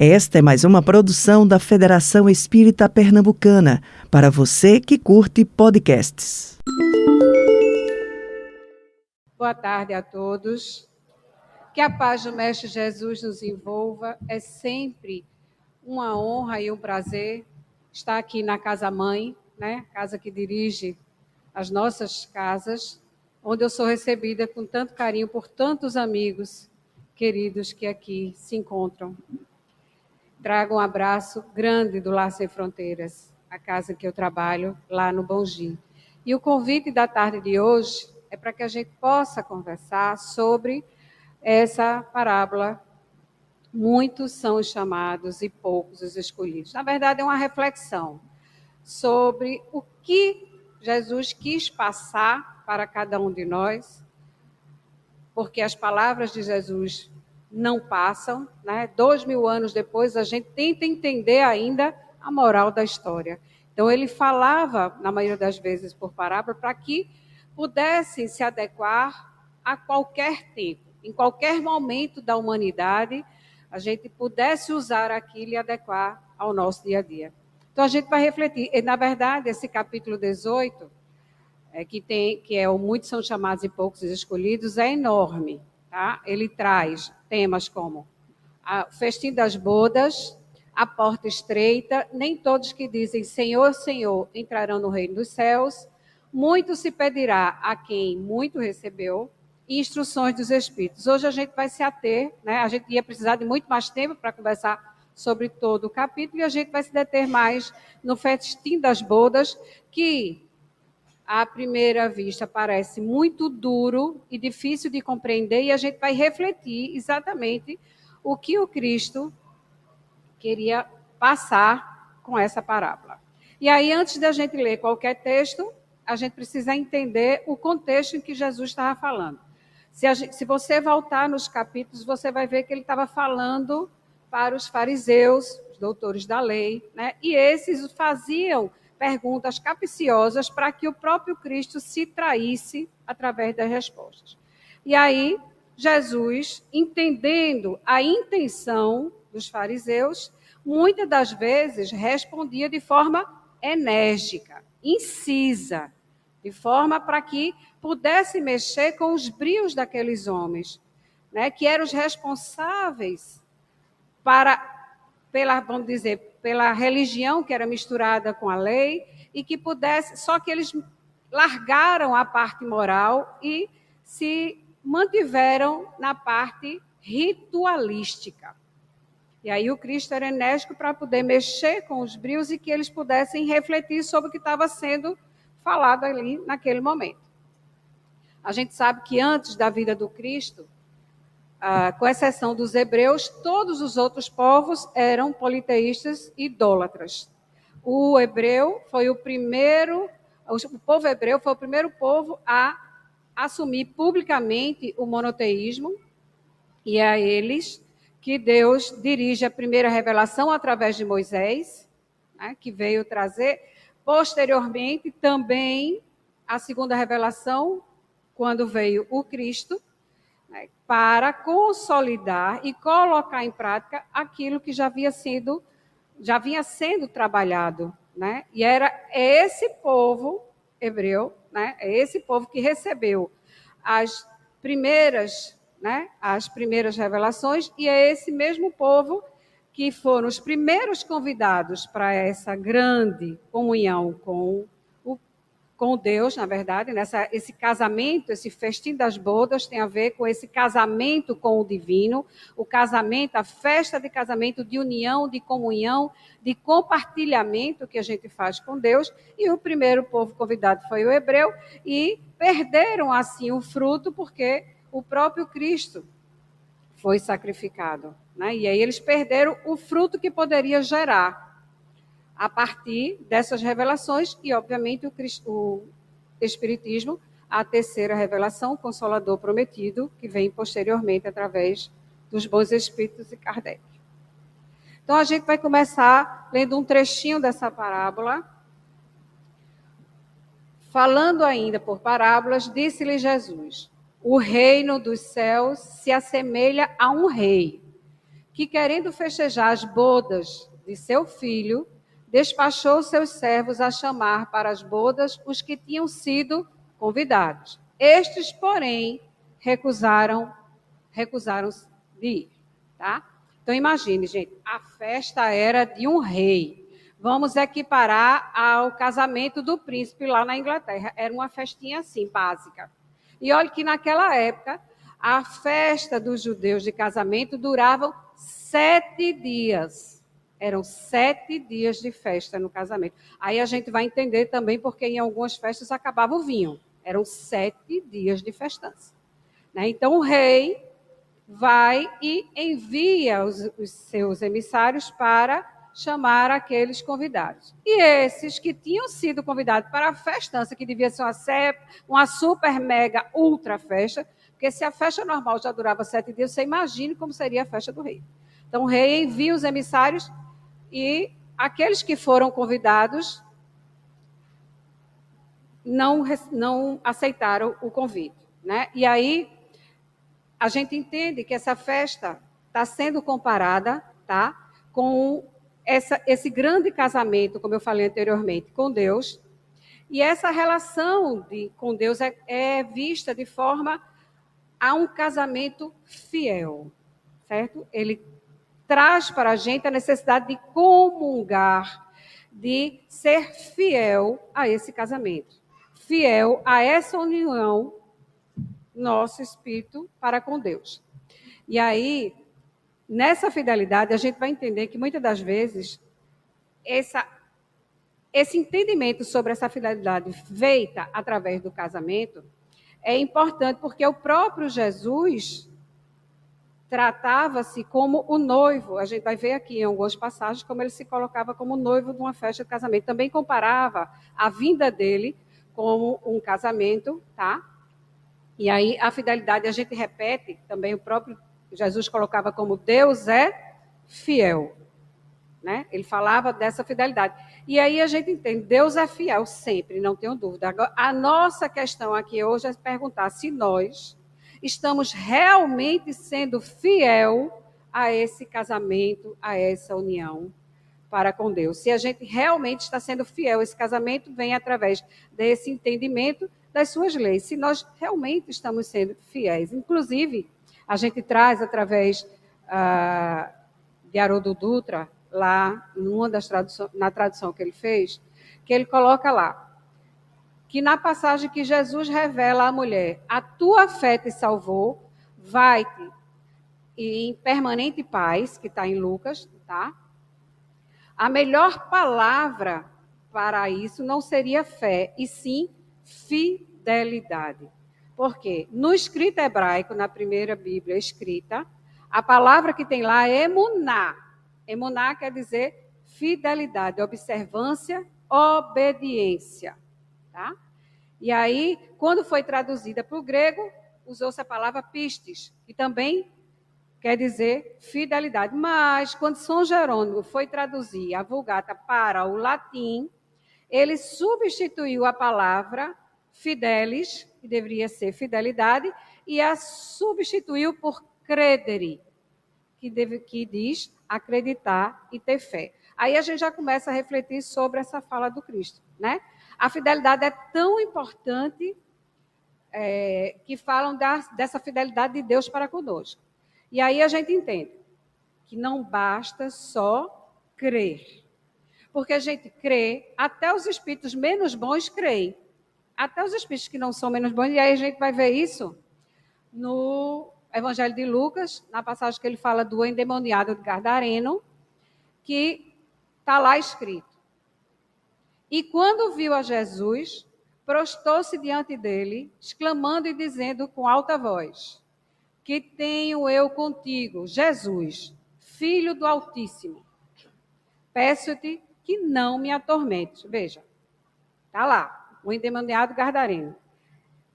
Esta é mais uma produção da Federação Espírita Pernambucana, para você que curte podcasts. Boa tarde a todos. Que a paz do Mestre Jesus nos envolva. É sempre uma honra e um prazer estar aqui na Casa Mãe, né? Casa que dirige as nossas casas, onde eu sou recebida com tanto carinho por tantos amigos queridos que aqui se encontram. Trago um abraço grande do Lar Sem Fronteiras, a casa que eu trabalho lá no Bongi. E o convite da tarde de hoje é para que a gente possa conversar sobre essa parábola. Muitos são os chamados e poucos os escolhidos. Na verdade, é uma reflexão sobre o que Jesus quis passar para cada um de nós, porque as palavras de Jesus não passam, né? 2000 anos depois, a gente tenta entender ainda a moral da história. Então, ele falava, na maioria das vezes, por parábola, para que pudessem se adequar a qualquer tempo, em qualquer momento da humanidade, a gente pudesse usar aquilo e adequar ao nosso dia a dia. Então, a gente vai refletir. E, na verdade, esse capítulo 18, que é o Muitos São Chamados e Poucos Escolhidos, é enorme. Tá? Ele traz temas como o festim das bodas, a porta estreita, nem todos que dizem Senhor, Senhor entrarão no reino dos céus, muito se pedirá a quem muito recebeu, e instruções dos Espíritos. Hoje a gente vai se ater, né? A gente ia precisar de muito mais tempo para conversar sobre todo o capítulo, e a gente vai se deter mais no festim das bodas, que à primeira vista parece muito duro e difícil de compreender, e a gente vai refletir exatamente o que o Cristo queria passar com essa parábola. E aí, antes da gente ler qualquer texto, a gente precisa entender o contexto em que Jesus estava falando. Se você voltar nos capítulos, você vai ver que ele estava falando para os fariseus, os doutores da lei, né? E esses faziam perguntas capciosas para que o próprio Cristo se traísse através das respostas. E aí, Jesus, entendendo a intenção dos fariseus, muitas das vezes respondia de forma enérgica, incisa, de forma para que pudesse mexer com os brios daqueles homens, né, que eram os responsáveis vamos dizer, pela religião que era misturada com a lei, e que pudesse, só que eles largaram a parte moral e se mantiveram na parte ritualística. E aí o Cristo era enérgico para poder mexer com os brios e que eles pudessem refletir sobre o que estava sendo falado ali naquele momento. A gente sabe que antes da vida do Cristo, com exceção dos hebreus, todos os outros povos eram politeístas e idólatras. O povo hebreu foi o primeiro povo a assumir publicamente o monoteísmo, e é a eles que Deus dirige a primeira revelação através de Moisés, né, que veio trazer posteriormente também a segunda revelação, quando veio o Cristo, né, para consolidar e colocar em prática aquilo que já vinha sendo trabalhado, né? E é esse povo hebreu, né? É esse povo que recebeu as primeiras revelações, e é esse mesmo povo que foram os primeiros convidados para essa grande comunhão com Deus, na verdade, esse casamento, esse festim das bodas tem a ver com esse casamento com o divino, o casamento, a festa de casamento, de união, de comunhão, de compartilhamento que a gente faz com Deus, e o primeiro povo convidado foi o hebreu, e perderam assim o fruto porque o próprio Cristo foi sacrificado, né? E aí eles perderam o fruto que poderia gerar a partir dessas revelações, e obviamente o Espiritismo, a terceira revelação, o Consolador Prometido, que vem posteriormente através dos bons espíritos e Kardec. Então a gente vai começar lendo um trechinho dessa parábola. Falando ainda por parábolas, disse-lhe Jesus: o reino dos céus se assemelha a um rei que, querendo festejar as bodas de seu filho, despachou seus servos a chamar para as bodas os que tinham sido convidados. Estes, porém, recusaram-se de ir, tá? Então, imagine, gente, a festa era de um rei. Vamos equiparar ao casamento do príncipe lá na Inglaterra. Era uma festinha assim, básica. E olha que naquela época, a festa dos judeus de casamento durava 7 dias. Eram 7 dias de festa no casamento. Aí a gente vai entender também porque em algumas festas acabava o vinho. Eram 7 dias de festança. Né? Então, o rei vai e envia os seus emissários para chamar aqueles convidados. E esses que tinham sido convidados para a festança, que devia ser uma super, mega, ultra festa, porque se a festa normal já durava 7 dias, você imagine como seria a festa do rei. Então, o rei envia os emissários e aqueles que foram convidados não aceitaram o convite. Né? E aí, a gente entende que essa festa está sendo comparada, tá, com esse grande casamento, como eu falei anteriormente, com Deus. E essa relação com Deus é vista de forma a um casamento fiel, certo? Ele traz para a gente a necessidade de comungar, de ser fiel a esse casamento, fiel a essa união nosso espírito para com Deus. E aí, nessa fidelidade, a gente vai entender que muitas das vezes esse entendimento sobre essa fidelidade feita através do casamento é importante porque o próprio Jesus tratava-se como o noivo. A gente vai ver aqui em algumas passagens como ele se colocava como noivo de uma festa de casamento. Também comparava a vinda dele como um casamento, tá? E aí a fidelidade a gente repete, também o próprio Jesus colocava como Deus é fiel. Né? Ele falava dessa fidelidade. E aí a gente entende, Deus é fiel sempre, não tenho dúvida. Agora, a nossa questão aqui hoje é perguntar se nós estamos realmente sendo fiel a esse casamento, a essa união para com Deus. Se a gente realmente está sendo fiel, esse casamento vem através desse entendimento das suas leis. Se nós realmente estamos sendo fiéis. Inclusive, a gente traz através de Haroldo Dutra, lá na tradução que ele fez, que ele coloca lá, que na passagem que Jesus revela à mulher, a tua fé te salvou, vai-te em permanente paz, que está em Lucas, tá? A melhor palavra para isso não seria fé, e sim fidelidade. Por quê? No escrito hebraico, na primeira Bíblia escrita, a palavra que tem lá é emuná. Emuná quer dizer fidelidade, observância, obediência. Tá? E aí, quando foi traduzida para o grego, usou-se a palavra pistes, que também quer dizer fidelidade. Mas, quando São Jerônimo foi traduzir a Vulgata para o latim, ele substituiu a palavra fidelis, que deveria ser fidelidade, e a substituiu por credere, que diz acreditar e ter fé. Aí a gente já começa a refletir sobre essa fala do Cristo, né? A fidelidade é tão importante que falam dessa fidelidade de Deus para conosco. E aí a gente entende que não basta só crer. Porque a gente crê, até os espíritos menos bons creem. Até os espíritos que não são menos bons, e aí a gente vai ver isso no Evangelho de Lucas, na passagem que ele fala do endemoniado de Gadareno, que está lá escrito. E quando viu a Jesus, prostou-se diante dele, exclamando e dizendo com alta voz: que tenho eu contigo, Jesus, Filho do Altíssimo? Peço-te que não me atormentes. Veja, está lá, o endemoniado Gadareno.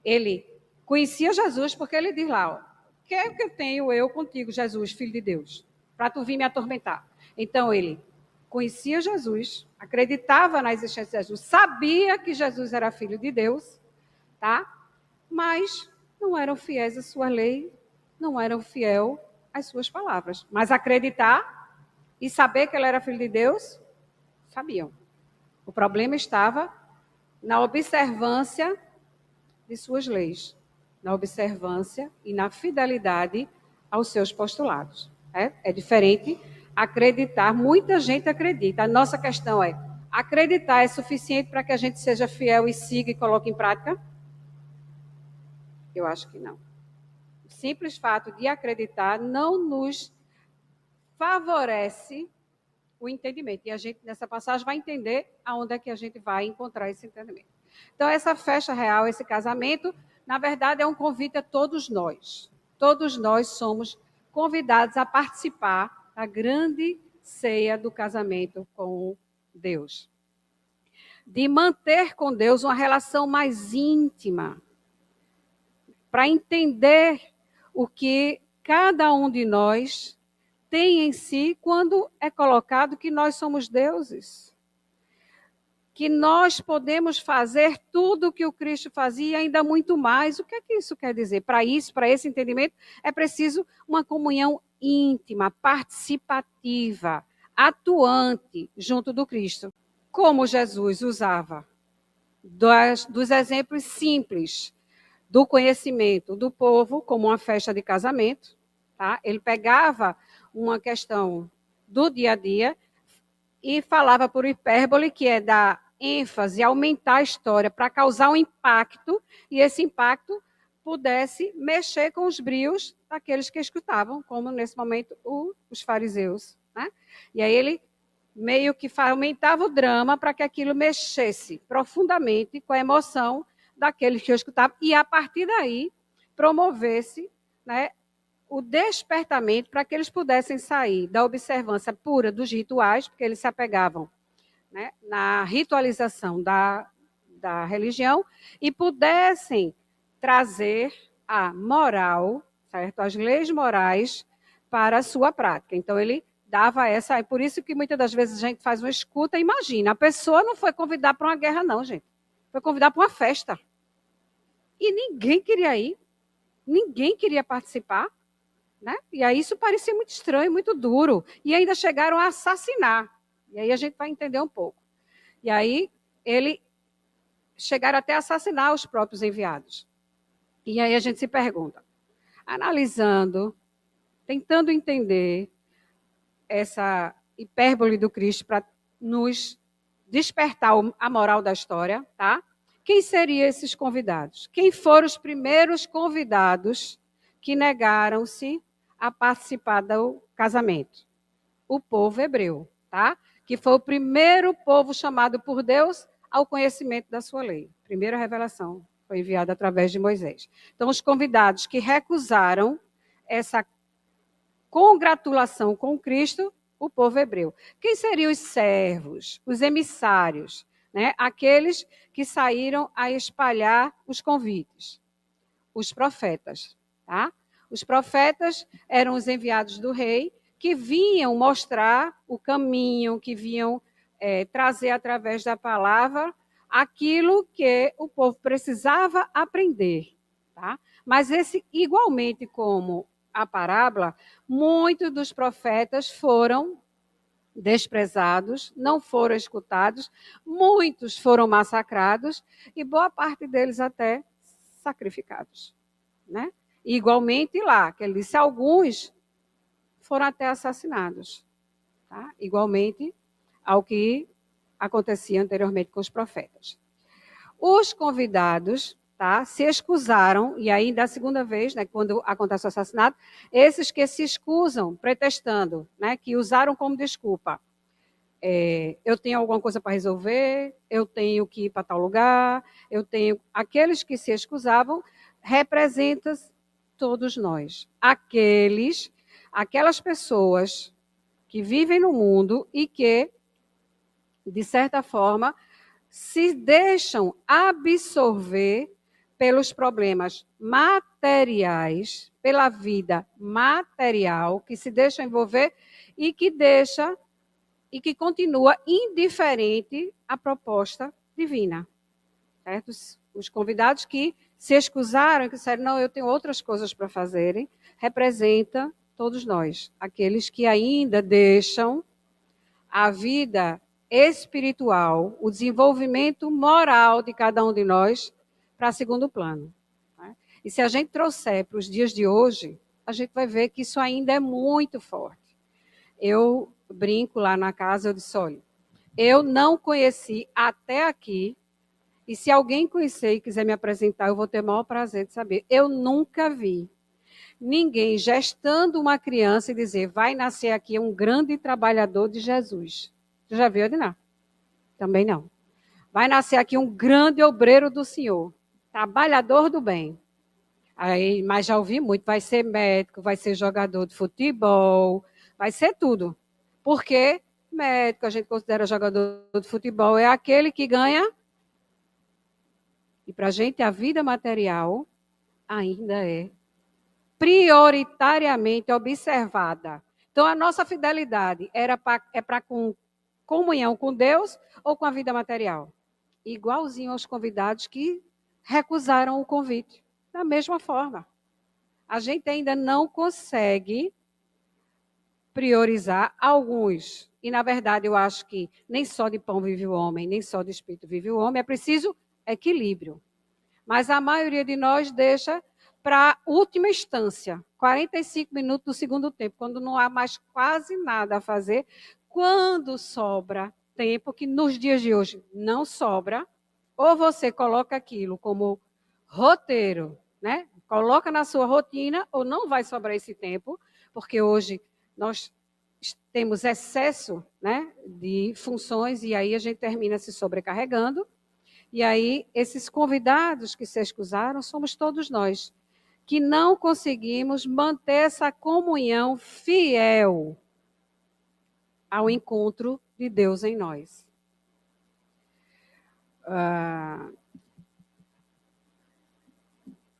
Ele conhecia Jesus porque ele diz lá, ó, que é que eu tenho eu contigo, Jesus, Filho de Deus, para tu vir me atormentar? Então ele conhecia Jesus, acreditava na existência de Jesus, sabia que Jesus era Filho de Deus, tá? Mas não eram fiéis à sua lei, não eram fiéis as suas palavras. Mas acreditar e saber que ele era filho de Deus, sabiam. O problema estava na observância de suas leis, na observância e na fidelidade aos seus postulados. É diferente acreditar. Muita gente acredita. A nossa questão é: acreditar é suficiente para que a gente seja fiel e siga e coloque em prática? Eu acho que não. O simples fato de acreditar não nos favorece o entendimento. E a gente, nessa passagem, vai entender aonde é que a gente vai encontrar esse entendimento. Então, essa festa real, esse casamento, na verdade, é um convite a todos nós. Todos nós somos convidados a participar da grande ceia do casamento com Deus. De manter com Deus uma relação mais íntima, para entender o que cada um de nós tem em si quando é colocado que nós somos deuses. Que nós podemos fazer tudo o que o Cristo fazia e ainda muito mais. O que é que isso quer dizer? Para isso, para esse entendimento, é preciso uma comunhão íntima, participativa, atuante junto do Cristo. Como Jesus usava dos exemplos simples do conhecimento do povo, como uma festa de casamento, tá? Ele pegava uma questão do dia a dia e falava por hipérbole, que é dar ênfase, aumentar a história para causar um impacto, e esse impacto pudesse mexer com os brios daqueles que escutavam, como nesse momento os fariseus. Né? E aí ele meio que aumentava o drama para que aquilo mexesse profundamente com a emoção daqueles que escutavam, e a partir daí promovesse, né, o despertamento para que eles pudessem sair da observância pura dos rituais, porque eles se apegavam, né, na ritualização da religião, e pudessem trazer a moral, certo? As leis morais para a sua prática. Então, ele dava essa... É por isso que muitas das vezes a gente faz uma escuta. Imagina, a pessoa não foi convidar para uma guerra, não, gente. Foi convidar para uma festa. E ninguém queria ir. Ninguém queria participar. Né? E aí isso parecia muito estranho, muito duro. E ainda chegaram a assassinar. E aí a gente vai entender um pouco. E aí chegaram até a assassinar os próprios enviados. E aí a gente se pergunta, analisando, tentando entender essa hipérbole do Cristo para nos despertar a moral da história, tá? Quem seriam esses convidados? Quem foram os primeiros convidados que negaram-se a participar do casamento? O povo hebreu, tá? Que foi o primeiro povo chamado por Deus ao conhecimento da sua lei. Primeira revelação foi enviada através de Moisés. Então, os convidados que recusaram essa congratulação com Cristo, o povo hebreu. Quem seriam os servos, os emissários, né? Aqueles que saíram a espalhar os convites? Os profetas, tá? Os profetas eram os enviados do rei, que vinham mostrar o caminho, que vinham trazer através da palavra aquilo que o povo precisava aprender. Tá? Mas igualmente como a parábola, muitos dos profetas foram desprezados, não foram escutados, muitos foram massacrados e boa parte deles até sacrificados. Né? Igualmente lá, que ele disse, alguns foram até assassinados. Tá? Igualmente ao que acontecia anteriormente com os profetas. Os convidados, tá, se excusaram, e aí da segunda vez, né, quando acontece o assassinato, esses que se excusam, pretextando, né, que usaram como desculpa, eu tenho alguma coisa para resolver, eu tenho que ir para tal lugar, aqueles que se excusavam, representam todos nós. Aquelas pessoas que vivem no mundo e que, de certa forma, se deixam absorver pelos problemas materiais, pela vida material, que se deixa envolver e que continua indiferente à proposta divina. Certo? Os convidados que se excusaram, que disseram, não, eu tenho outras coisas para fazerem, representa todos nós, aqueles que ainda deixam a vida espiritual, o desenvolvimento moral de cada um de nós para segundo plano. Né? E se a gente trouxer para os dias de hoje, a gente vai ver que isso ainda é muito forte. Eu brinco lá na casa, eu disse, olha, eu não conheci até aqui, e se alguém conhecer e quiser me apresentar, eu vou ter o maior prazer de saber. Eu nunca vi ninguém gestando uma criança e dizer, vai nascer aqui um grande trabalhador de Jesus. Você já viu, Adina? Também não. Vai nascer aqui um grande obreiro do Senhor, trabalhador do bem. Aí, mas já ouvi muito, vai ser médico, vai ser jogador de futebol, vai ser tudo. Porque médico, a gente considera jogador de futebol, é aquele que ganha. E para a gente, a vida material ainda é prioritariamente observada. Então, a nossa fidelidade é para comunhão com Deus ou com a vida material? Igualzinho aos convidados que recusaram o convite. Da mesma forma. A gente ainda não consegue priorizar alguns. E, na verdade, eu acho que nem só de pão vive o homem, nem só de espírito vive o homem. É preciso equilíbrio. Mas a maioria de nós deixa para a última instância, 45 minutos do segundo tempo, quando não há mais quase nada a fazer, quando sobra tempo, que nos dias de hoje não sobra, ou você coloca aquilo como roteiro, né? Coloca na sua rotina, ou não vai sobrar esse tempo, porque hoje nós temos excesso, né, de funções e aí a gente termina se sobrecarregando. E aí, esses convidados que se excusaram somos todos nós, que não conseguimos manter essa comunhão fiel ao encontro de Deus em nós.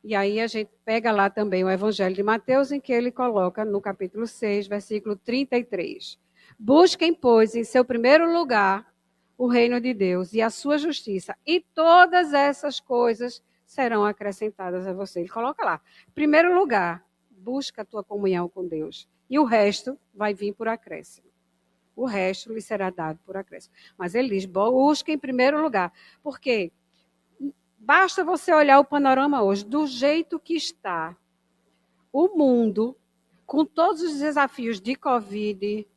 E aí a gente pega lá também o Evangelho de Mateus, em que ele coloca no capítulo 6, versículo 33. Busquem, pois, em seu primeiro lugar o reino de Deus e a sua justiça, e todas essas coisas serão acrescentadas a você. Ele coloca lá. Primeiro lugar, busca a tua comunhão com Deus. E o resto vai vir por acréscimo. O resto lhe será dado por acréscimo. Mas ele diz, busca em primeiro lugar. Por quê? Basta você olhar o panorama hoje, do jeito que está o mundo, com todos os desafios de Covid,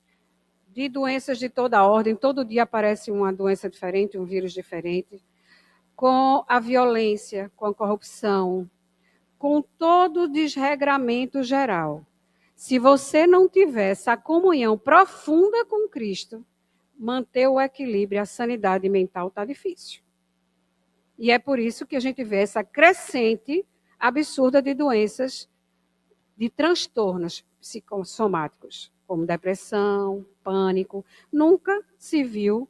de doenças de toda a ordem, todo dia aparece uma doença diferente, um vírus diferente, com a violência, com a corrupção, com todo o desregramento geral. Se você não tiver essa comunhão profunda com Cristo, manter o equilíbrio, a sanidade mental está difícil. E é por isso que a gente vê essa crescente absurda de doenças, de transtornos psicossomáticos, como depressão, pânico. Nunca se viu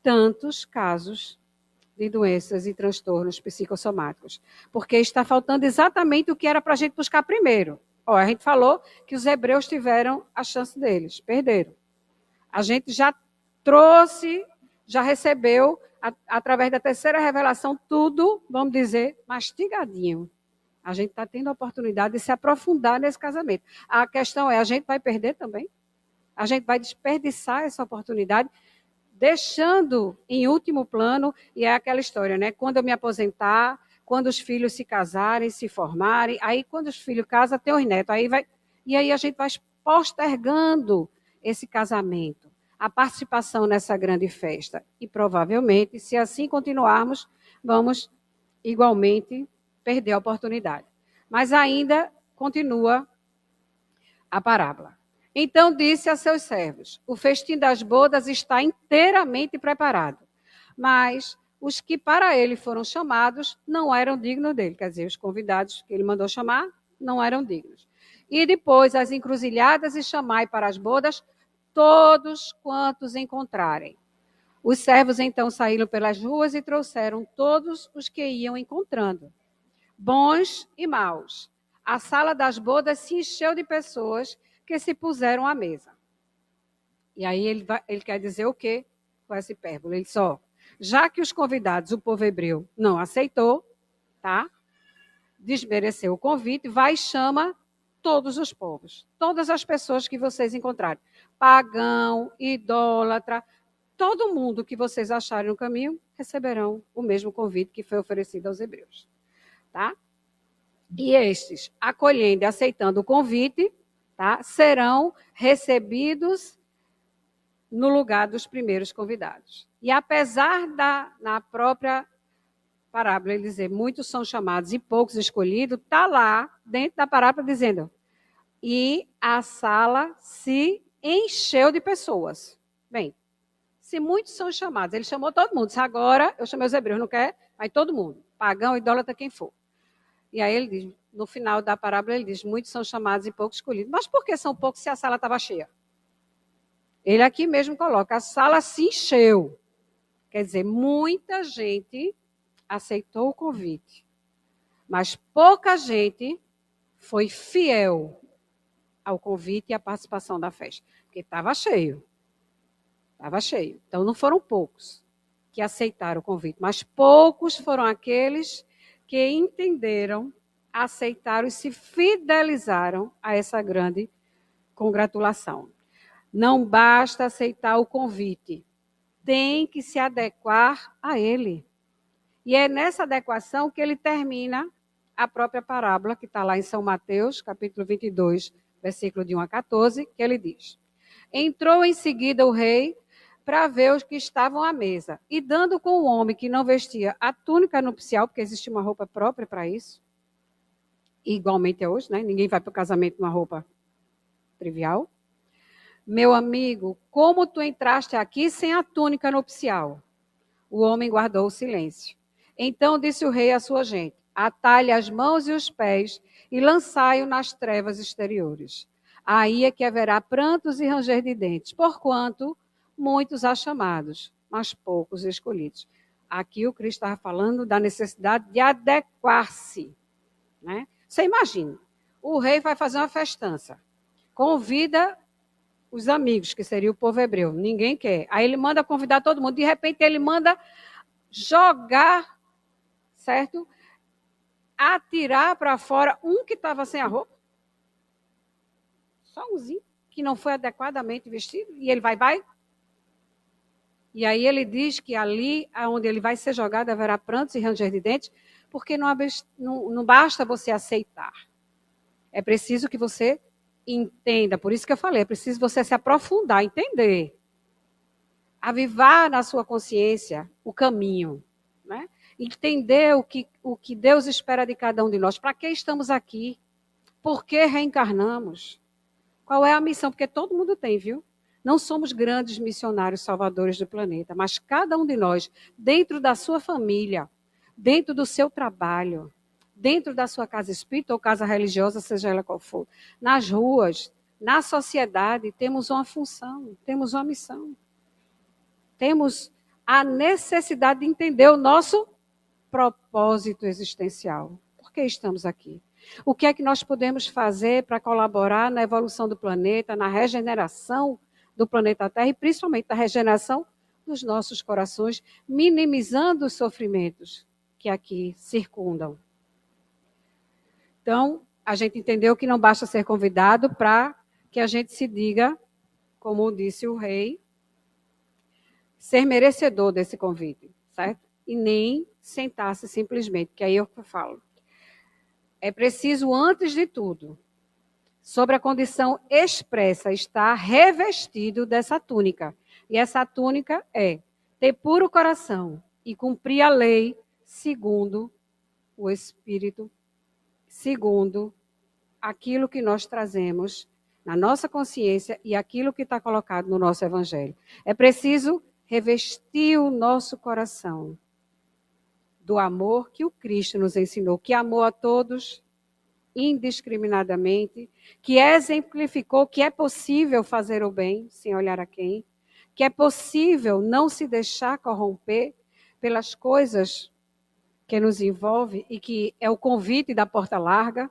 tantos casos de doenças e transtornos psicossomáticos, porque está faltando exatamente o que era para a gente buscar primeiro. A gente falou que os hebreus tiveram a chance deles, perderam. A gente já trouxe, já recebeu, através da terceira revelação, tudo, vamos dizer, mastigadinho. A gente está tendo a oportunidade de se aprofundar nesse casamento. A questão é, a gente vai perder também? A gente vai desperdiçar essa oportunidade, deixando em último plano, e é aquela história, né? Quando eu me aposentar, quando os filhos se casarem, se formarem, aí quando os filhos casam, tem os netos. E aí a gente vai postergando esse casamento, a participação nessa grande festa. E provavelmente, se assim continuarmos, vamos igualmente perder a oportunidade. Mas ainda continua a parábola. Então disse a seus servos, o festim das bodas está inteiramente preparado, mas os que para ele foram chamados não eram dignos dele. Quer dizer, os convidados que ele mandou chamar não eram dignos. E depois as encruzilhadas e chamai para as bodas todos quantos encontrarem. Os servos então saíram pelas ruas e trouxeram todos os que iam encontrando, bons e maus. A sala das bodas se encheu de pessoas que se puseram à mesa. E aí ele quer dizer o quê com essa hipérbole? Ele só, já que os convidados, o povo hebreu, não aceitou, tá? Desmereceu o convite, vai e chama todos os povos, todas as pessoas que vocês encontrarem, pagão, idólatra, todo mundo que vocês acharem no caminho, receberão o mesmo convite que foi oferecido aos hebreus. Tá? E estes, acolhendo e aceitando o convite, tá, serão recebidos no lugar dos primeiros convidados. E apesar na própria parábola ele dizer, muitos são chamados e poucos escolhidos, está lá dentro da parábola dizendo, e a sala se encheu de pessoas. Bem, se muitos são chamados, ele chamou todo mundo, disse, agora eu chamei os hebreus, não quer? Vai todo mundo, pagão, idólatra, quem for. E aí ele diz, no final da parábola ele diz, muitos são chamados e poucos escolhidos. Mas por que são poucos se a sala estava cheia? Ele aqui mesmo coloca, a sala se encheu. Quer dizer, muita gente aceitou o convite, mas pouca gente foi fiel ao convite e à participação da festa, porque estava cheio. Estava cheio. Então, não foram poucos que aceitaram o convite, mas poucos foram aqueles que entenderam, aceitaram e se fidelizaram a essa grande congratulação. Não basta aceitar o convite, tem que se adequar a ele. E é nessa adequação que ele termina a própria parábola, que está lá em São Mateus, capítulo 22, versículo de 1 a 14, que ele diz, entrou em seguida o rei para ver os que estavam à mesa, e dando com o homem que não vestia a túnica nupcial, porque existe uma roupa própria para isso, e igualmente é hoje, né? Ninguém vai para o casamento numa roupa trivial. Meu amigo, como tu entraste aqui sem a túnica nupcial? O homem guardou o silêncio. Então disse o rei à sua gente, atai-lhe as mãos e os pés e lançai-o nas trevas exteriores. Aí é que haverá prantos e ranger de dentes, porquanto muitos há chamados, mas poucos escolhidos. Aqui o Cristo estava falando da necessidade de adequar-se. Né? Você imagina, o rei vai fazer uma festança, convida os amigos, que seria o povo hebreu, ninguém quer. Aí ele manda convidar todo mundo, de repente ele manda jogar, certo? Atirar para fora um que estava sem a roupa. Só umzinho, que não foi adequadamente vestido, e ele vai. E aí ele diz que ali, onde ele vai ser jogado, haverá prantos e ranger de dentes, porque não basta você aceitar. É preciso que você entenda. Por isso que eu falei, é preciso você se aprofundar, entender. Avivar na sua consciência o caminho. Né? Entender o que Deus espera de cada um de nós. Para que estamos aqui? Por que reencarnamos? Qual é a missão? Porque todo mundo tem, viu? Não somos grandes missionários salvadores do planeta, mas cada um de nós, dentro da sua família, dentro do seu trabalho, dentro da sua casa espírita ou casa religiosa, seja ela qual for, nas ruas, na sociedade, temos uma função, temos uma missão. Temos a necessidade de entender o nosso propósito existencial. Por que estamos aqui? O que é que nós podemos fazer para colaborar na evolução do planeta, na regeneração do planeta Terra e principalmente na regeneração dos nossos corações, minimizando os sofrimentos que aqui circundam. Então, a gente entendeu que não basta ser convidado para que a gente se diga, como disse o rei, ser merecedor desse convite, certo? E nem sentar-se simplesmente, que aí eu falo. É preciso, antes de tudo, sobre a condição expressa, estar revestido dessa túnica. E essa túnica é ter puro coração e cumprir a lei segundo o Espírito, segundo aquilo que nós trazemos na nossa consciência e aquilo que está colocado no nosso Evangelho. É preciso revestir o nosso coração do amor que o Cristo nos ensinou, que amou a todos indiscriminadamente, que exemplificou que é possível fazer o bem sem olhar a quem, que é possível não se deixar corromper pelas coisas que nos envolvem e que é o convite da porta larga.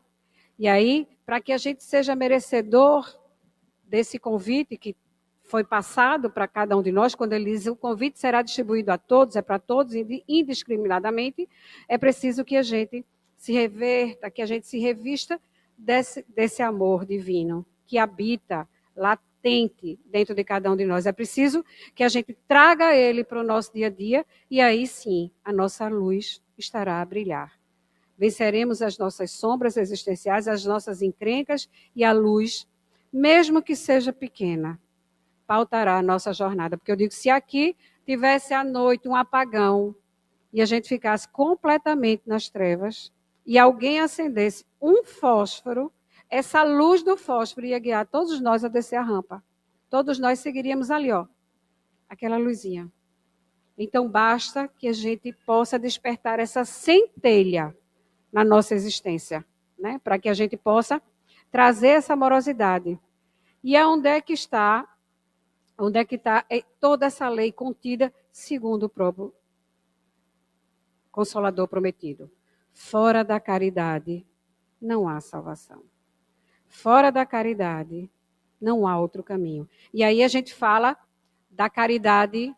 E aí, para que a gente seja merecedor desse convite que foi passado para cada um de nós, quando ele diz o convite será distribuído a todos, é para todos indiscriminadamente, é preciso que a gente se reverta, que a gente se revista desse amor divino que habita latente dentro de cada um de nós. É preciso que a gente traga ele para o nosso dia a dia e aí sim a nossa luz estará a brilhar. Venceremos as nossas sombras existenciais, as nossas encrencas e a luz, mesmo que seja pequena, pautará a nossa jornada. Porque eu digo, se aqui tivesse à noite um apagão e a gente ficasse completamente nas trevas e alguém acendesse um fósforo, essa luz do fósforo ia guiar todos nós a descer a rampa. Todos nós seguiríamos ali, ó, aquela luzinha. Então basta que a gente possa despertar essa centelha na nossa existência, né? Para que a gente possa trazer essa amorosidade. E aonde é que está? Onde é que está toda essa lei contida segundo o próprio Consolador prometido? Fora da caridade não há salvação. Fora da caridade não há outro caminho. E aí a gente fala da caridade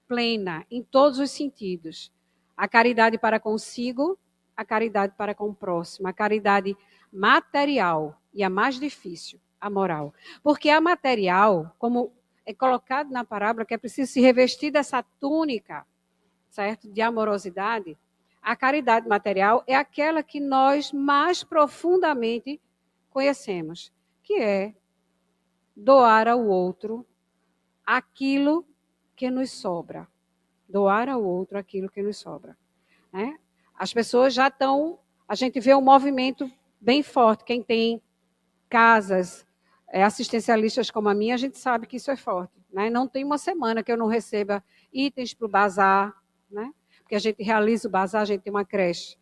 plena, em todos os sentidos. A caridade para consigo, a caridade para com o próximo, a caridade material e a mais difícil, a moral. Porque a material, como é colocado na parábola, que é preciso se revestir dessa túnica, certo? De amorosidade, a caridade material é aquela que nós mais profundamente conhecemos, que é doar ao outro aquilo que nos sobra. Doar ao outro aquilo que nos sobra. Né? As pessoas já estão... A gente vê um movimento bem forte. Quem tem casas assistencialistas como a minha, a gente sabe que isso é forte. Né? Não tem uma semana que eu não receba itens para o bazar, né? Porque a gente realiza o bazar, a gente tem uma creche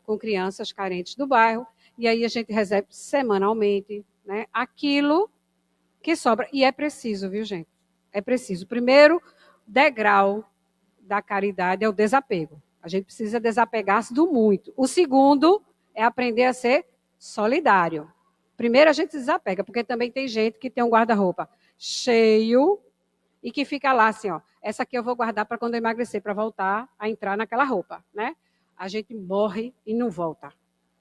com crianças carentes do bairro, e aí a gente recebe semanalmente, né, aquilo que sobra. E é preciso, viu, gente? É preciso. O primeiro degrau da caridade é o desapego. A gente precisa desapegar-se do muito. O segundo é aprender a ser solidário. Primeiro a gente desapega, porque também tem gente que tem um guarda-roupa cheio e que fica lá assim, ó, essa aqui eu vou guardar para quando eu emagrecer, para voltar a entrar naquela roupa, né? A gente morre e não volta.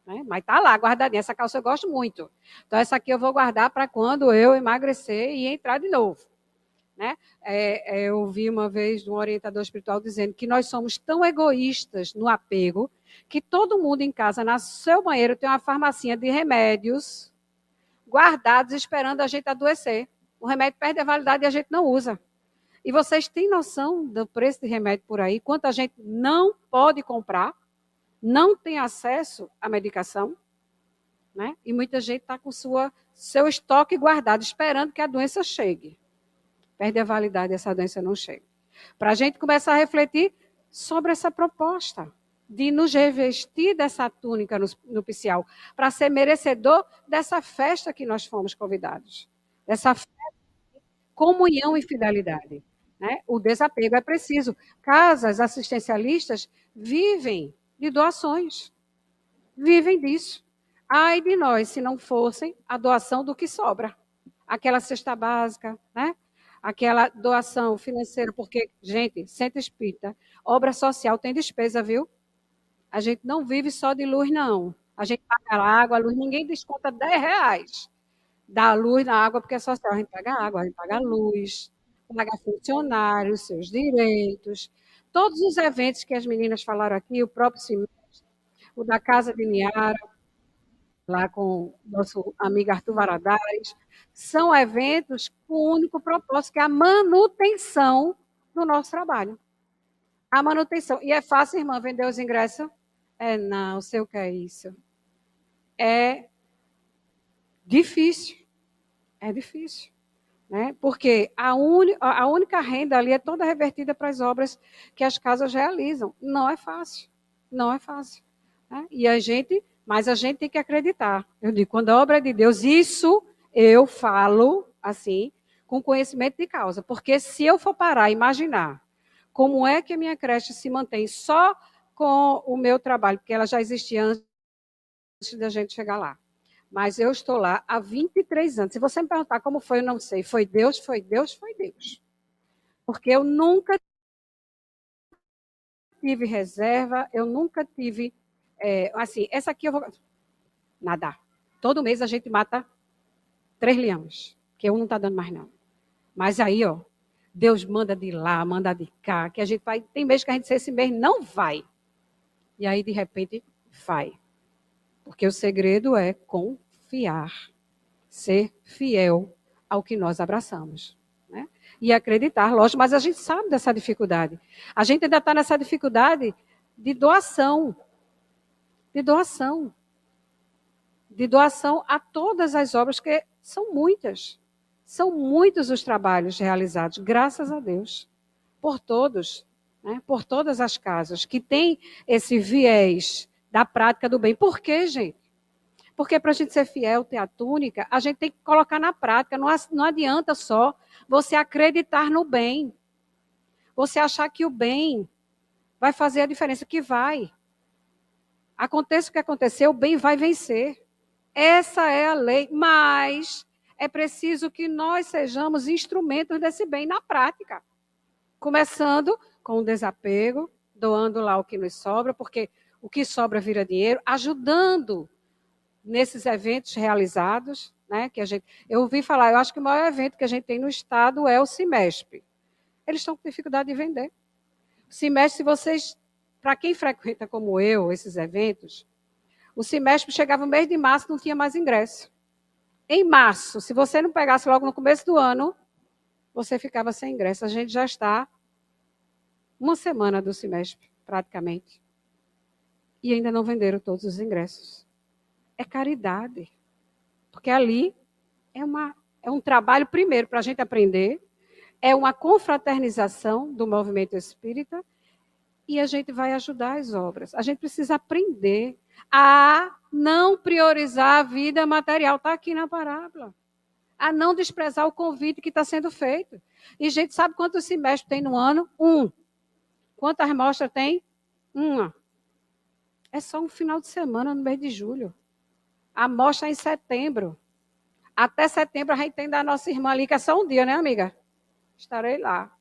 Né? Mas tá lá, guardadinha. Essa calça eu gosto muito. Então, essa aqui eu vou guardar para quando eu emagrecer e entrar de novo. Né? Eu ouvi uma vez de um orientador espiritual dizendo que nós somos tão egoístas no apego que todo mundo em casa, no seu banheiro, tem uma farmacinha de remédios guardados esperando a gente adoecer. O remédio perde a validade e a gente não usa. E vocês têm noção do preço de remédio por aí? Quanta gente não pode comprar, não tem acesso à medicação, né? E muita gente está com seu estoque guardado, esperando que a doença chegue. Perde a validade e essa doença não chega. Para a gente começar a refletir sobre essa proposta de nos revestir dessa túnica nupcial, para ser merecedor dessa festa que nós fomos convidados. Dessa festa de comunhão e fidelidade. Né? O desapego é preciso. Casas assistencialistas vivem de doações. Vivem disso. Ai de nós, se não fossem a doação do que sobra. Aquela cesta básica, né? Aquela doação financeira, porque, gente, centro espírita, obra social tem despesa, viu? A gente não vive só de luz, não. A gente paga água, a luz, ninguém desconta R$ 10 da luz na água, porque é social. A gente paga água, a gente paga luz, paga funcionários, seus direitos. Todos os eventos que as meninas falaram aqui, o próprio semestre, o da Casa de Niara, lá com o nosso amigo Arthur Varadares, são eventos com o único propósito, que é a manutenção do nosso trabalho. A manutenção. E é fácil, irmã, vender os ingressos? Não, sei o que é isso. É difícil. É difícil. Né? Porque a única renda ali é toda revertida para as obras que as casas realizam. Não é fácil. Não é fácil. Né? Mas a gente tem que acreditar. Eu digo, quando a obra é de Deus, isso eu falo assim, com conhecimento de causa. Porque se eu for parar e imaginar como é que a minha creche se mantém só com o meu trabalho, porque ela já existia antes da gente chegar lá. Mas eu estou lá há 23 anos. Se você me perguntar como foi, eu não sei. Foi Deus, foi Deus, foi Deus. Porque eu nunca tive reserva, eu nunca tive... assim, essa aqui eu vou... Nada. Todo mês a gente mata 3 leões, que um não está dando mais não. Mas aí, ó, Deus manda de lá, manda de cá, que a gente vai. Tem mês que a gente esse mês não vai. E aí, de repente, vai. Porque o segredo é confiar, ser fiel ao que nós abraçamos. Né? E acreditar, lógico, mas a gente sabe dessa dificuldade. A gente ainda está nessa dificuldade de doação. De doação. De doação a todas as obras, que são muitas. São muitos os trabalhos realizados, graças a Deus, por todos, né? Por todas as casas que têm esse viés da prática do bem. Por quê, gente? Porque para a gente ser fiel, ter a túnica, a gente tem que colocar na prática. Não adianta só você acreditar no bem. Você achar que o bem vai fazer a diferença, que vai. Aconteça o que acontecer, o bem vai vencer. Essa é a lei, mas é preciso que nós sejamos instrumentos desse bem na prática. Começando com o desapego, doando lá o que nos sobra, porque o que sobra vira dinheiro, ajudando nesses eventos realizados, né? Eu ouvi falar, eu acho que o maior evento que a gente tem no estado é o Cimesp. Eles estão com dificuldade de vender. O Cimesp, se vocês, para quem frequenta como eu esses eventos, o Cimesp chegava no mês de março, não tinha mais ingresso. Em março, se você não pegasse logo no começo do ano, você ficava sem ingresso. A gente já está uma semana do Cimesp, praticamente. E ainda não venderam todos os ingressos. É caridade. Porque ali é um trabalho, primeiro, para a gente aprender, é uma confraternização do movimento espírita, e a gente vai ajudar as obras. A gente precisa aprender a não priorizar a vida material. Está aqui na parábola. A não desprezar o convite que está sendo feito. E a gente sabe quantos semestres tem no ano? 1. Quantas mostras tem? 1. É só um final de semana no mês de julho. A mostra é em setembro. Até setembro a gente tem da nossa irmã ali, que é só um dia, né, amiga? Estarei lá.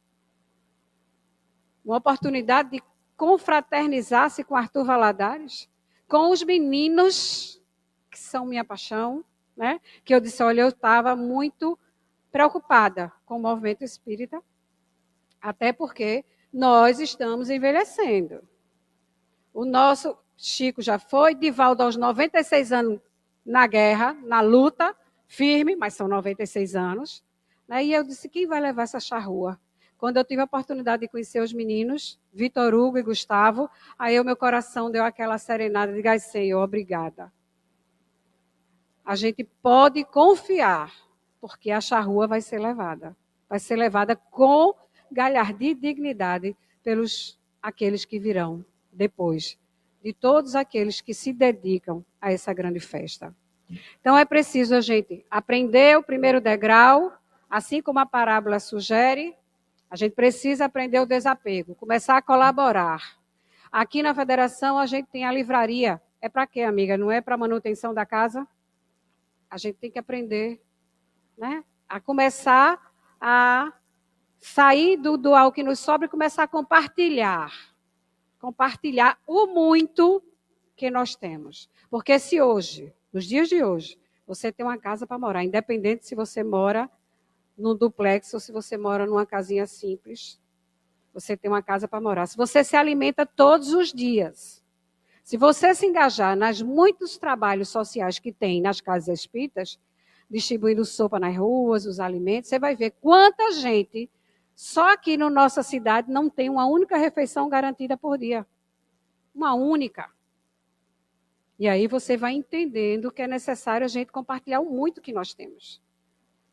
Uma oportunidade de confraternizar-se com Arthur Valadares, com os meninos, que são minha paixão, né? Que eu disse, olha, eu estava muito preocupada com o movimento espírita, até porque nós estamos envelhecendo. O nosso Chico já foi, Divaldo aos 96 anos na guerra, na luta, firme, mas são 96 anos. Né? E eu disse, quem vai levar essa charrua? Quando eu tive a oportunidade de conhecer os meninos, Vitor Hugo e Gustavo, aí o meu coração deu aquela serenada, diga, Senhor, obrigada. A gente pode confiar, porque a charrua vai ser levada. Vai ser levada com galhardia e dignidade pelos aqueles que virão depois, de todos aqueles que se dedicam a essa grande festa. Então é preciso a gente aprender o primeiro degrau, assim como a parábola sugere, a gente precisa aprender o desapego, começar a colaborar. Aqui na federação a gente tem a livraria. É para quê, amiga? Não é para manutenção da casa? A gente tem que aprender, né? A começar a sair do doar o que nos sobra e começar a compartilhar. Compartilhar o muito que nós temos. Porque se hoje, nos dias de hoje, você tem uma casa para morar, independente se você mora num duplex ou se você mora numa casinha simples, você tem uma casa para morar. Se você se alimenta todos os dias, se você se engajar nos muitos trabalhos sociais que tem nas casas espíritas, distribuindo sopa nas ruas, os alimentos, você vai ver quanta gente, só aqui na nossa cidade, não tem uma única refeição garantida por dia. Uma única. E aí você vai entendendo que é necessário a gente compartilhar o muito que nós temos.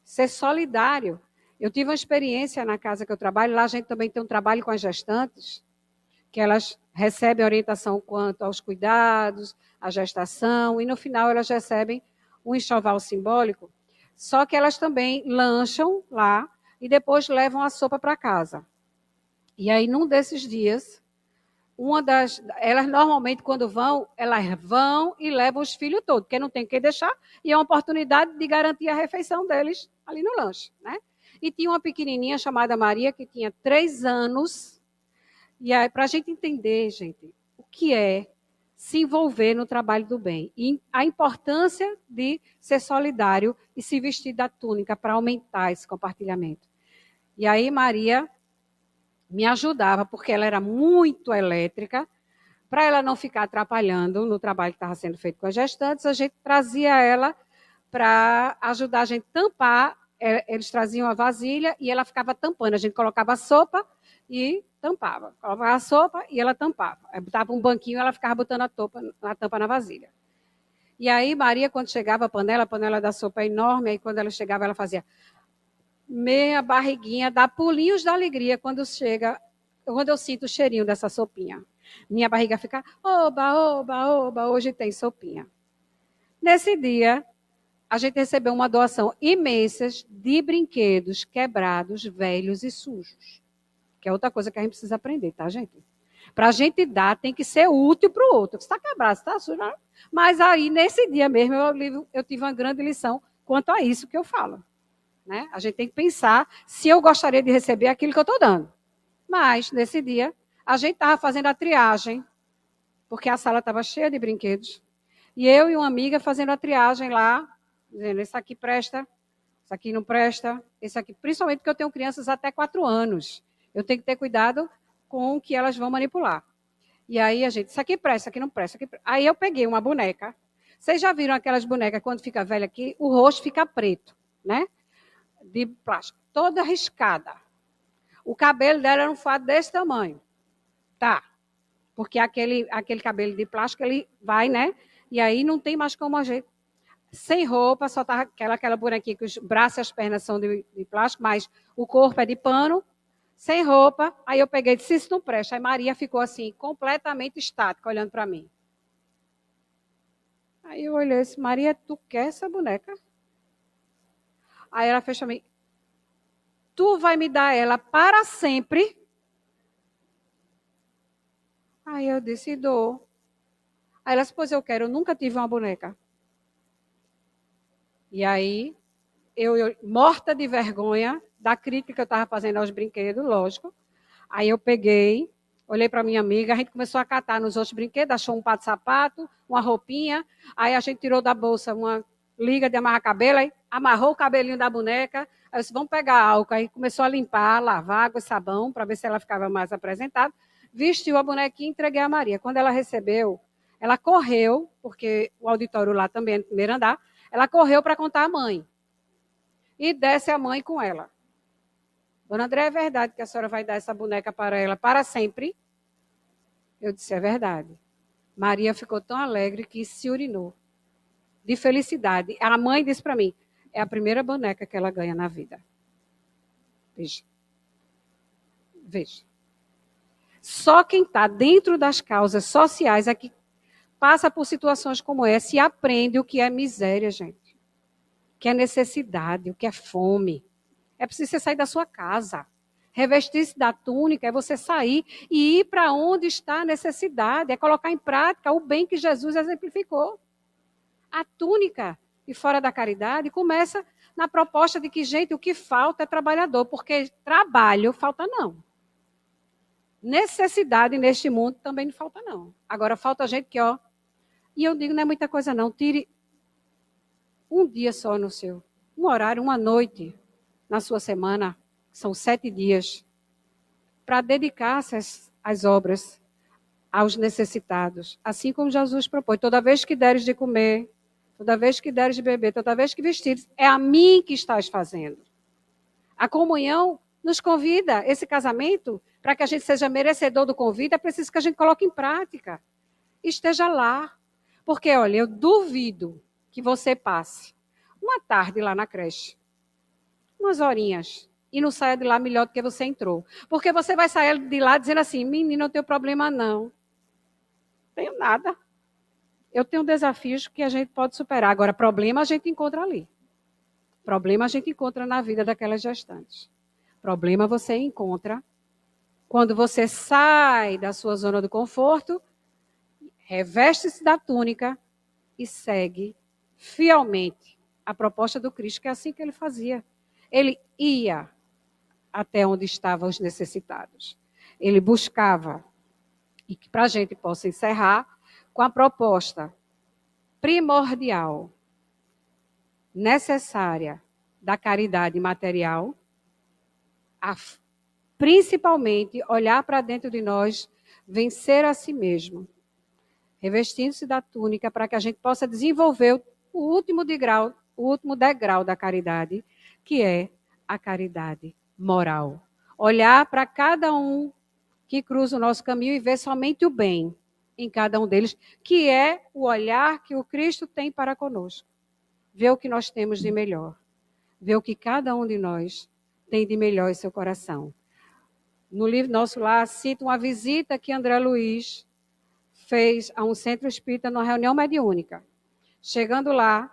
Ser solidário. Eu tive uma experiência na casa que eu trabalho, lá a gente também tem um trabalho com as gestantes, que elas recebem orientação quanto aos cuidados, à gestação, e no final elas recebem um enxoval simbólico, só que elas também lancham lá e depois levam a sopa para casa. E aí, num desses dias, elas normalmente, quando vão, elas vão e levam os filhos todos, porque não tem o que deixar, e é uma oportunidade de garantir a refeição deles ali no lanche. Né? E tinha uma pequenininha chamada Maria, que tinha 3 anos, e aí, para a gente entender, gente, o que é se envolver no trabalho do bem. E a importância de ser solidário e se vestir da túnica para aumentar esse compartilhamento. E aí Maria me ajudava, porque ela era muito elétrica, para ela não ficar atrapalhando no trabalho que estava sendo feito com as gestantes, a gente trazia ela para ajudar a gente a tampar. Eles traziam a vasilha e ela ficava tampando. A gente colocava a sopa e tampava. Colocava a sopa e ela tampava. Aí botava um banquinho e ela ficava botando a tampa na vasilha. E aí Maria, quando chegava a panela da sopa é enorme, aí quando ela chegava, ela fazia meia barriguinha, dá pulinhos da alegria quando eu sinto o cheirinho dessa sopinha. Minha barriga fica, oba, oba, oba, hoje tem sopinha. Nesse dia, a gente recebeu uma doação imensa de brinquedos quebrados, velhos e sujos. Que é outra coisa que a gente precisa aprender, tá, gente? Para a gente dar, tem que ser útil para o outro. Se está quebrado, se está sujo. Não. Mas aí, nesse dia mesmo, eu tive uma grande lição quanto a isso que eu falo. Né? A gente tem que pensar se eu gostaria de receber aquilo que eu estou dando. Mas, nesse dia, a gente estava fazendo a triagem, porque a sala estava cheia de brinquedos. E eu e uma amiga fazendo a triagem lá, dizendo, esse aqui presta, esse aqui não presta, esse aqui, principalmente porque eu tenho crianças até 4 anos. Eu tenho que ter cuidado com o que elas vão manipular. E aí a gente, isso aqui presta, isso aqui não presta. Aí eu peguei uma boneca. Vocês já viram aquelas bonecas, quando fica velha aqui, o rosto fica preto, né? De plástico, toda riscada. O cabelo dela era um fado desse tamanho. Tá. Porque aquele cabelo de plástico, ele vai, né? E aí não tem mais como a gente. Sem roupa, só tá aquela bonequinha que os braços e as pernas são de plástico, mas o corpo é de pano, sem roupa. Aí eu peguei e disse, isso não presta. Aí Maria ficou assim, completamente estática, olhando para mim. Aí eu olhei e disse, Maria, tu quer essa boneca? Aí ela fez para mim, tu vai me dar ela para sempre? Aí eu disse, dou. Aí ela disse, pois eu quero, eu nunca tive uma boneca. E aí, eu morta de vergonha da crítica que eu estava fazendo aos brinquedos, lógico. Aí eu peguei, olhei para minha amiga, a gente começou a catar nos outros brinquedos, achou um par de sapato, uma roupinha, aí a gente tirou da bolsa uma liga de amarrar cabelo, aí amarrou o cabelinho da boneca, aí eu disse, vamos pegar álcool, aí começou a limpar, lavar água e sabão, para ver se ela ficava mais apresentável, vestiu a bonequinha e entreguei a Maria. Quando ela recebeu, ela correu, porque o auditório lá também é no primeiro andar, ela correu para contar à mãe. E desce a mãe com ela. Dona André, é verdade que a senhora vai dar essa boneca para ela para sempre? Eu disse, é verdade. Maria ficou tão alegre que se urinou. De felicidade. A mãe disse para mim, é a primeira boneca que ela ganha na vida. Veja. Veja. Só quem está dentro das causas sociais é que passa por situações como essa e aprende o que é miséria, gente. O que é necessidade, o que é fome. É preciso você sair da sua casa. Revestir-se da túnica é você sair e ir para onde está a necessidade. É colocar em prática o bem que Jesus exemplificou. A túnica e fora da caridade começa na proposta de que, gente, o que falta é trabalhador, porque trabalho falta não. Necessidade neste mundo também não falta não. Agora falta gente que, ó, e eu digo, não é muita coisa não, tire um dia só no seu, um horário, uma noite na sua semana, são 7 dias, para dedicar-se às obras, aos necessitados, assim como Jesus propõe. Toda vez que deres de comer, toda vez que deres de beber, toda vez que vestires, é a mim que estás fazendo. A comunhão nos convida, esse casamento, para que a gente seja merecedor do convite, é preciso que a gente coloque em prática. Esteja lá. Porque, olha, eu duvido que você passe uma tarde lá na creche, umas horinhas, e não saia de lá melhor do que você entrou. Porque você vai sair de lá dizendo assim, menino, não tenho problema não. Não tenho nada. Eu tenho desafios que a gente pode superar. Agora, problema a gente encontra ali. Problema a gente encontra na vida daquelas gestantes. Problema você encontra quando você sai da sua zona de conforto, reveste-se da túnica e segue fielmente a proposta do Cristo, que é assim que ele fazia. Ele ia até onde estavam os necessitados. Ele buscava, e que para a gente possa encerrar, com a proposta primordial, necessária da caridade material, principalmente olhar para dentro de nós, vencer a si mesmo, revestindo-se da túnica para que a gente possa desenvolver o último degrau da caridade, que é a caridade moral. Olhar para cada um que cruza o nosso caminho e ver somente o bem em cada um deles, que é o olhar que o Cristo tem para conosco. Ver o que nós temos de melhor. Ver o que cada um de nós tem de melhor em seu coração. No livro Nosso Lar, cita uma visita que André Luiz fez a um centro espírita numa reunião mediúnica. Chegando lá,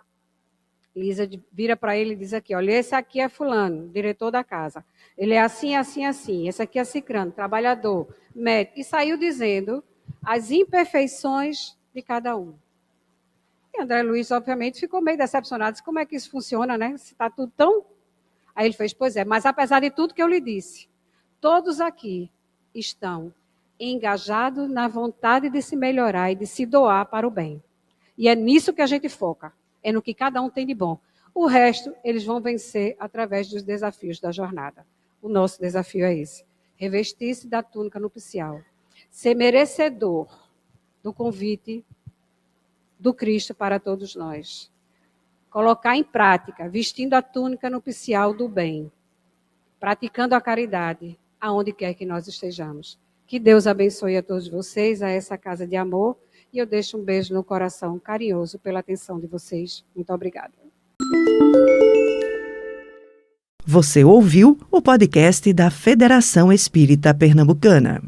Lisa vira para ele e diz aqui, olha, esse aqui é fulano, diretor da casa. Ele é assim, assim, assim. Esse aqui é cicrano, trabalhador, médico. E saiu dizendo as imperfeições de cada um. E André Luiz, obviamente, ficou meio decepcionado. Disse, como é que isso funciona, né? Se está tudo tão... Aí ele fez, pois é, mas apesar de tudo que eu lhe disse, todos aqui estão engajados na vontade de se melhorar e de se doar para o bem. E é nisso que a gente foca. É no que cada um tem de bom. O resto, eles vão vencer através dos desafios da jornada. O nosso desafio é esse. Revestir-se da túnica nupcial. Ser merecedor do convite do Cristo para todos nós. Colocar em prática, vestindo a túnica nupcial do bem. Praticando a caridade, aonde quer que nós estejamos. Que Deus abençoe a todos vocês, a essa casa de amor. E eu deixo um beijo no coração carinhoso pela atenção de vocês. Muito obrigada. Você ouviu o podcast da Federação Espírita Pernambucana.